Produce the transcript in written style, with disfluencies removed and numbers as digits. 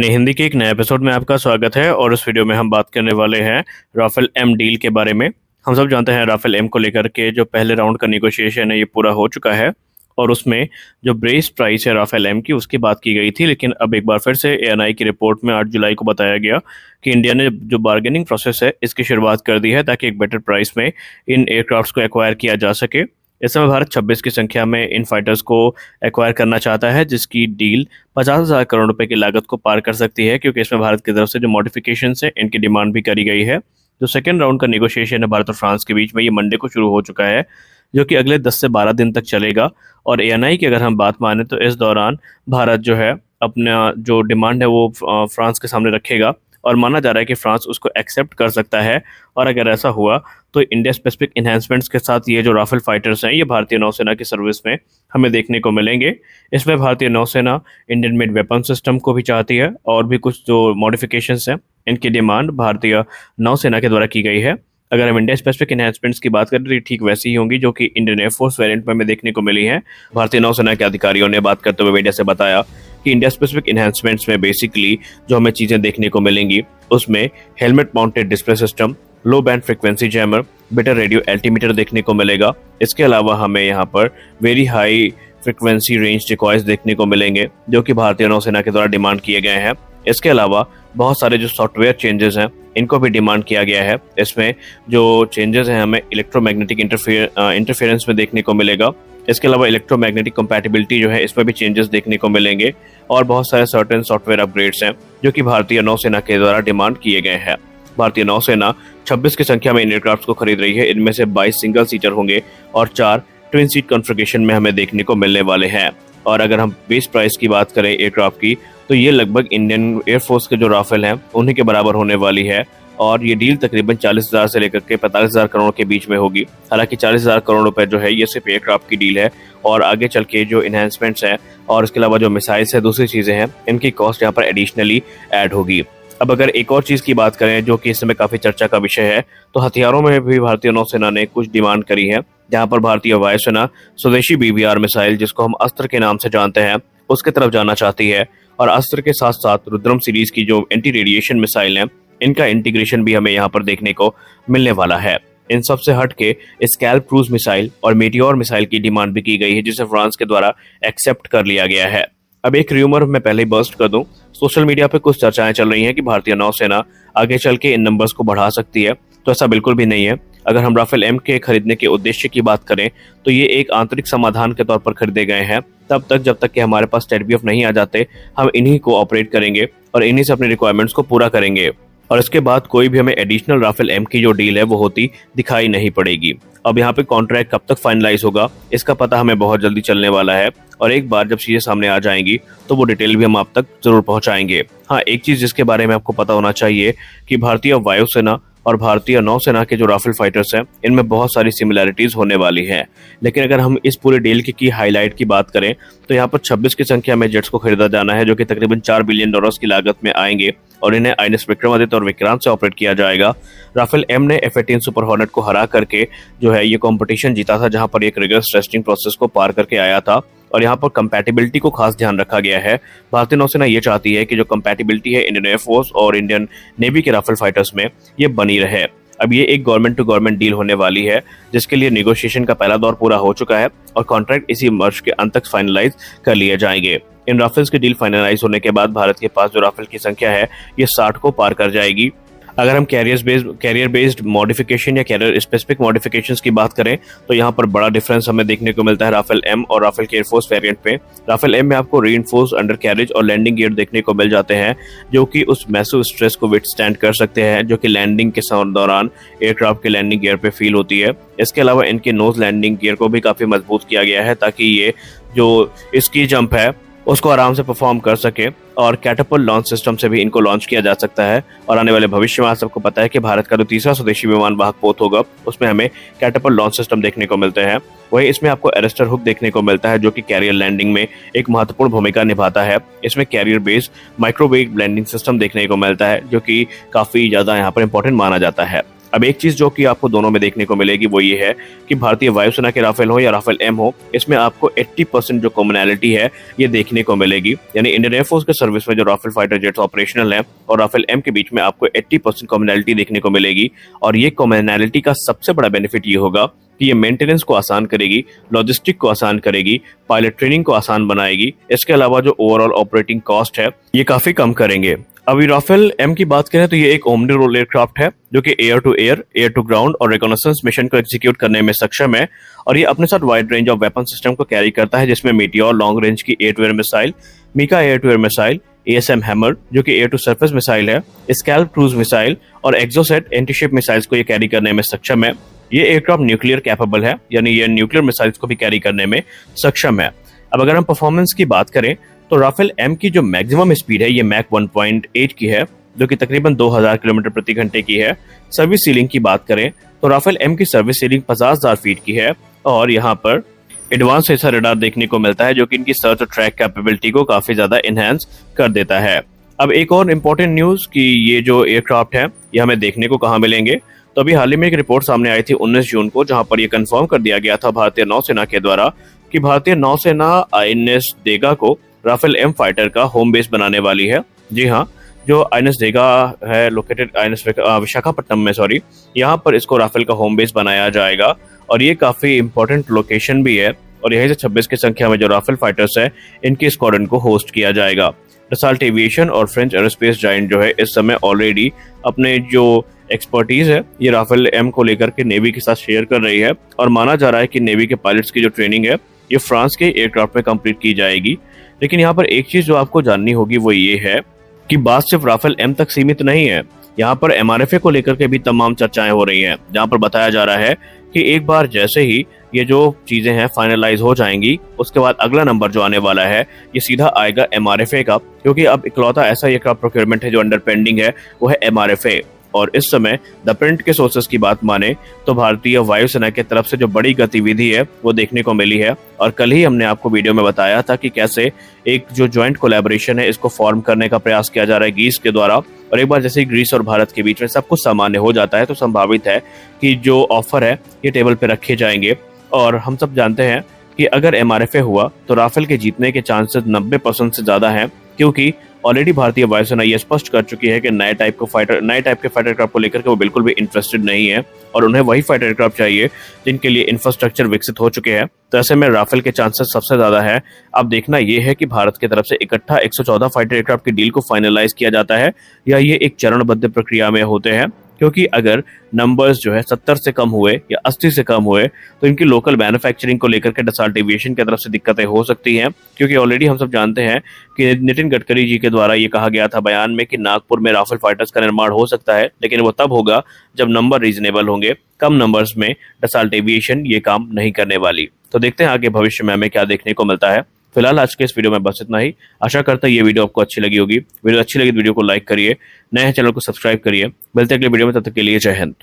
अपने हिंदी के एक नए एपिसोड में आपका स्वागत है और इस वीडियो में हम बात करने वाले हैं राफेल एम डील के बारे में। हम सब जानते हैं राफेल एम को लेकर के जो पहले राउंड का नेगोशिएशन है ये पूरा हो चुका है और उसमें जो बेस प्राइस है राफेल एम की उसकी बात की गई थी, लेकिन अब एक बार फिर से एएनआई की रिपोर्ट में 8 जुलाई को बताया गया कि इंडिया ने जो बार्गेनिंग प्रोसेस है इसकी शुरुआत कर दी है ताकि एक बेटर प्राइस में इन एयरक्राफ्ट्स को एक्वायर किया जा सके। इस समय भारत 26 की संख्या में इन फाइटर्स को एक्वायर करना चाहता है, जिसकी डील 50,000 करोड़ रुपए की लागत को पार कर सकती है, क्योंकि इसमें भारत की तरफ से जो मॉडिफिकेशन है इनकी डिमांड भी करी गई है। जो सेकेंड राउंड का नेगोशिएशन है भारत और फ्रांस के बीच में, ये मंडे को शुरू हो चुका है, जो कि अगले 10 से 12 दिन तक चलेगा। और एएनआई की अगर हम बात माने तो इस दौरान भारत जो है अपना जो डिमांड है वो फ्रांस के सामने रखेगा और माना जा रहा है कि फ्रांस उसको एक्सेप्ट कर सकता है। और अगर ऐसा हुआ तो इंडिया स्पेसिफिक इन्हेंसमेंट्स के साथ ये जो राफेल फाइटर्स हैं ये भारतीय नौसेना की सर्विस में हमें देखने को मिलेंगे। इसमें भारतीय नौसेना इंडियन मेड वेपन सिस्टम को भी चाहती है और भी कुछ जो मॉडिफिकेशंस हैं इनकी डिमांड भारतीय नौसेना के द्वारा की गई है। अगर हम इंडिया स्पेसिफिक इन्हेंसमेंट्स की बात करें तो ये ठीक वैसी ही होंगी जो कि इंडियन एयरफोर्स वेरिएंट में हमें देखने को मिली है। भारतीय नौसेना के अधिकारियों ने बात करते हुए मीडिया से बताया कि इंडिया स्पेसिफिक इन्हेंसमेंट्स में बेसिकली जो हमें चीज़ें देखने को मिलेंगी उसमें हेलमेट माउंटेड डिस्प्ले सिस्टम, लो band frequency jammer, better radio altimeter देखने को मिलेगा। इसके अलावा हमें यहाँ पर very high frequency range decoys देखने को मिलेंगे जो कि भारतीय नौसेना के द्वारा डिमांड किए गए हैं। इसके अलावा बहुत सारे जो सॉफ्टवेयर चेंजेस हैं इनको भी डिमांड किया गया है। इसमें जो चेंजेस हैं हमें इलेक्ट्रोमैग्नेटिक इंटरफेरेंस में देखने को मिलेगा। इसके अलावा इलेक्ट्रोमैग्नेटिक कंपैटिबिलिटी जो है इसमें भी चेंजेस देखने को मिलेंगे और बहुत सारे सर्टेन सॉफ्टवेयर अपग्रेड्स हैं जो कि भारतीय नौसेना के द्वारा डिमांड किए गए हैं। भारतीय नौसेना 26 की संख्या में इन एयरक्राफ्ट को खरीद रही है। इनमें से 22 सिंगल सीटर होंगे और 4 ट्विन सीट कॉन्फ़िगरेशन में हमें देखने को मिलने वाले हैं। और अगर हम बेस प्राइस की बात करें एयरक्राफ्ट की तो ये लगभग इंडियन एयरफोर्स के जो राफेल हैं उन्हीं के बराबर होने वाली है और ये डील तकरीबन 40,000 से लेकर के 45,000 करोड़ के बीच में होगी। हालांकि 40,000 करोड़ रुपए जो है ये सिर्फ एयरक्राफ्ट की डील है और आगे चल के जो इन्हेंसमेंट्स हैं और इसके अलावा जो मिसाइल्स है दूसरी चीज़ें हैं इनकी कॉस्ट यहाँ पर एडिशनली ऐड होगी। अब अगर एक और चीज़ की बात करें जो कि इस समय काफ़ी चर्चा का विषय है तो हथियारों में भी भारतीय नौसेना ने कुछ डिमांड करी है, जहाँ पर भारतीय वायुसेना स्वदेशी बीबीआर मिसाइल जिसको हम अस्त्र के नाम से जानते हैं उसके तरफ जाना चाहती है और अस्त्र के साथ साथ रुद्रम सीरीज की जो एंटी रेडिएशन मिसाइल हैं इनका इंटीग्रेशन भी हमें यहाँ पर देखने को मिलने वाला है। इन सब से हट के स्कैल्प क्रूज मिसाइल और मेटियोर मिसाइल की डिमांड भी की गई है जिसे फ्रांस के द्वारा एक्सेप्ट कर लिया गया है। अब एक र्यूमर मैं पहले ही बर्स्ट कर दूं, सोशल मीडिया पे कुछ चर्चाएं चल रही हैं कि भारतीय नौसेना आगे चल के इन नंबर्स को बढ़ा सकती है, तो ऐसा बिल्कुल भी नहीं है। अगर हम राफेल एम के खरीदने के उद्देश्य की बात करें तो ये एक आंतरिक समाधान के तौर पर खरीदे गए हैं। तब तक जब तक कि हमारे पास STATBF नहीं आ जाते हम इन्हीं को ऑपरेट करेंगे और इन्हीं से अपनी रिक्वायरमेंट्स को पूरा करेंगे और इसके बाद कोई भी हमें एडिशनल राफेल एम की जो डील है वो होती दिखाई नहीं पड़ेगी। अब यहाँ पे कॉन्ट्रैक्ट कब तक फाइनलाइज होगा इसका पता हमें बहुत जल्दी चलने वाला है और एक बार जब चीज़ें सामने आ जाएंगी तो वो डिटेल भी हम आप तक जरूर पहुंचाएंगे। हाँ, एक चीज़ जिसके बारे में आपको पता होना चाहिए कि भारतीय वायुसेना और भारतीय नौसेना के जो राफेल फाइटर्स हैं इनमें बहुत सारी सिमिलैरिटीज होने वाली हैं, लेकिन अगर हम इस पूरे डील की हाईलाइट की बात करें तो यहाँ पर 26 की संख्या में जेट्स को खरीदा जाना है जो कि तकरीबन $4 बिलियन की लागत में आएंगे और इन्हें आईएनएस विक्रमादित्य और विक्रांत से ऑपरेट किया जाएगा। राफेल एम ने F-18 सुपर हॉर्नेट को हरा करके जो है ये कंपटीशन जीता था, जहां पर एक रिगरस टेस्टिंग प्रोसेस को पार करके आया था और यहाँ पर कंपैटिबिलिटी को खास ध्यान रखा गया है। भारतीय नौसेना ये चाहती है कि जो कंपैटिबिलिटी है इंडियन एयरफोर्स और इंडियन नेवी के राफेल फाइटर्स में ये बनी रहे। अब ये एक गवर्नमेंट टू गवर्नमेंट डील होने वाली है जिसके लिए नेगोशिएशन का पहला दौर पूरा हो चुका है और कॉन्ट्रैक्ट इसी वर्ष के अंत तक फाइनलाइज कर लिए जाएंगे। इन राफेल्स की डील फाइनलाइज होने के बाद भारत के पास जो राफेल की संख्या है ये 60 को पार कर जाएगी। अगर हम कैरियर बेस्ड मॉडिफिकेशन या कैरियर स्पेसिफिक मॉडिफिकेशंस की बात करें तो यहाँ पर बड़ा डिफरेंस हमें देखने को मिलता है राफेल एम और राफेल के एयरफोर्स वेरिएंट पे। राफेल एम में आपको रीइंफोर्स अंडर कैरेज और लैंडिंग गियर देखने को मिल जाते हैं जो कि उस मैसिव स्ट्रेस को विथस्टैंड कर सकते हैं जो कि लैंडिंग के दौरान एयरक्राफ्ट के लैंडिंग गियर पे फील होती है। इसके अलावा इनके नोज लैंडिंग गियर को भी काफी मजबूत किया गया है ताकि ये जो इसकी जंप है उसको आराम से परफॉर्म कर सके और कैटapult लॉन्च सिस्टम से भी इनको लॉन्च किया जा सकता है। और आने वाले भविष्य में आप सबको पता है कि भारत का जो तीसरा स्वदेशी विमान वाहक पोत होगा उसमें हमें कैटapult लॉन्च सिस्टम देखने को मिलते हैं। वहीं इसमें आपको एरेस्टर हुक देखने को मिलता है जो कि कैरियर लैंडिंग में एक महत्वपूर्ण भूमिका निभाता है। इसमें career based microwave blending system देखने को मिलता है जो कि काफी ज्यादा यहाँ पर इंपॉर्टेंट माना जाता है। अब एक चीज जो कि आपको दोनों में देखने को मिलेगी वो ये है कि भारतीय वायुसेना के राफेल हो या राफेल एम हो, इसमें आपको 80% जो कॉमनैलिटी है ये देखने को मिलेगी। यानी इंडियन एयरफोर्स के सर्विस में जो राफेल फाइटर जेट्स ऑपरेशनल है और राफेल एम के बीच में आपको 80% कॉमनैलिटी देखने को मिलेगी। और ये कॉमनैलिटी का सबसे बड़ा बेनिफिट ये होगा कि ये मेंटेनेंस को आसान करेगी, लॉजिस्टिक को आसान करेगी, पायलट ट्रेनिंग को आसान बनाएगी। इसके अलावा जो ओवरऑल ऑपरेटिंग कॉस्ट है ये काफी कम करेंगे। अभी राफेल एम की बात करें तो ये एक ओमनी रोल एयरक्राफ्ट है जो कि air to air, air to ground और रिकॉनेसेंस मिशन को एग्जीक्यूट करने में सक्षम है। और ये अपने साथ wide range of weapon system को कैरी करता है, जिसमें मीटियोर लॉन्ग रेंज की air to air missile, MICA air to air missile, ASM hammer जो कि एयर टू सरफेस मिसाइल है, स्कैल्प क्रूज मिसाइल और एक्सोसेट एंटीशिप मिसाइल्स को ये कैरी करने में सक्षम है। ये एयरक्राफ्ट न्यूक्लियर कैपेबल है, यानी ये न्यूक्लियर मिसाइल्स को भी कैरी करने में सक्षम है। अब अगर हम परफॉर्मेंस की बात करें तो राफेल एम की जो मैक्सिमम स्पीड है ये मैक 1.8 की है, जो कि तकरीबन 2000 किलोमीटर प्रति घंटे की है। सर्विस सीलिंग की बात करें तो राफेल एम की सर्विस सीलिंग 50,000 फीट की है और यहाँ पर एडवांस सेंसर रडार देखने को मिलता है जो कि इनकी सर्च और ट्रैक कैपेबिलिटी को काफी ज्यादा इनहेंस कर देता है। अब एक और इम्पोर्टेंट न्यूज कि ये जो एयरक्राफ्ट है ये हमें देखने को कहाँ मिलेंगे, तो अभी हाल ही में एक रिपोर्ट सामने आई थी 19 जून को, जहां पर यह कंफर्म कर दिया गया था भारतीय नौसेना के द्वारा कि भारतीय नौसेना आईएनएस देगा को राफेल एम फाइटर का होम बेस बनाने वाली है। जी हाँ, जो आईएनएस देगा है लोकेटेड आईएनएस विशाखापट्टनम में, यहाँ पर इसको राफेल का होम बेस बनाया जाएगा और ये काफी इंपॉर्टेंट लोकेशन भी है। और यही से 26 की संख्या में जो राफेल फाइटर्स है इनके स्क्वाड्रन को होस्ट किया जाएगा। डसाल्ट एविएशन और फ्रेंच एरोस्पेस जायंट जो है इस समय ऑलरेडी अपने जो एक्सपर्टीज है ये राफेल एम को लेकर के नेवी के साथ शेयर कर रही है और माना जा रहा है कि नेवी के पायलट्स की जो ट्रेनिंग है ये फ्रांस के एयरक्राफ्ट में कंप्लीट की जाएगी। लेकिन यहाँ पर एक चीज जो आपको जाननी होगी वो ये है कि बात सिर्फ राफेल एम तक सीमित नहीं है। यहाँ पर एमआरएफए को लेकर के भी तमाम चर्चाएं हो रही हैं, जहाँ पर बताया जा रहा है कि एक बार जैसे ही ये जो चीजें हैं फाइनलाइज हो जाएंगी उसके बाद अगला नंबर जो आने वाला है ये सीधा आएगा एमआरएफए का, क्योंकि अब इकलौता ऐसा एयरक्राफ्ट प्रोक्योरमेंट है जो अंडर पेंडिंग है वो है एमआरएफए। और इस समय द प्रिंट के सोर्सेस की बात माने तो भारतीय वायुसेना की तरफ से जो बड़ी गतिविधि है वो देखने को मिली है। और कल ही हमने आपको वीडियो में बताया था कि कैसे एक जो ज्वाइंट कोलैबोरेशन है इसको फॉर्म करने का प्रयास किया जा रहा है ग्रीस के द्वारा। और एक बार जैसे ही ग्रीस और भारत के बीच में सब कुछ सामान्य हो जाता है तो संभावित है कि जो ऑफर है ये टेबल पे रखे जाएंगे। और हम सब जानते हैं कि अगर एमआरएफए हुआ तो राफेल के जीतने के चांसेस 90% से ज्यादा हैं, क्योंकि ऑलरेडी भारतीय वायुसेना ये स्पष्ट कर चुकी है कि नए टाइप के फाइटर एयरक्राफ्ट को लेकर के वो बिल्कुल भी इंटरेस्टेड नहीं है और उन्हें वही फाइटर एयरक्राफ्ट चाहिए जिनके लिए इंफ्रास्ट्रक्चर विकसित हो चुके हैं। तो ऐसे में राफेल के चांसेस सबसे ज्यादा है। अब देखना यह है कि भारत की तरफ से इकट्ठा 114 फाइटर एयरक्राफ्ट की डील को फाइनलाइज किया जाता है या ये एक चरणबद्ध प्रक्रिया में होते हैं, क्योंकि अगर नंबर्स जो है 70 से कम हुए या 80 से कम हुए तो इनकी लोकल मैन्युफैक्चरिंग को लेकर के डसाल्ट एविएशन की तरफ से दिक्कतें हो सकती हैं। क्योंकि ऑलरेडी हम सब जानते हैं कि नितिन गडकरी जी के द्वारा ये कहा गया था बयान में कि नागपुर में राफेल फाइटर्स का निर्माण हो सकता है, लेकिन वो तब होगा जब नंबर रीजनेबल होंगे। कम नंबर्स में डसाल्ट एविएशन ये काम नहीं करने वाली। तो देखते हैं आगे भविष्य में हमें क्या देखने को मिलता है। फिलहाल आज के इस वीडियो में बस इतना ही। आशा करता है ये वीडियो आपको अच्छी लगी होगी। वीडियो अच्छी लगी तो वीडियो को लाइक करिए, नए चैनल को सब्सक्राइब करिए। मिलते हैं अगले वीडियो में, तब तक के लिए जय हिंद।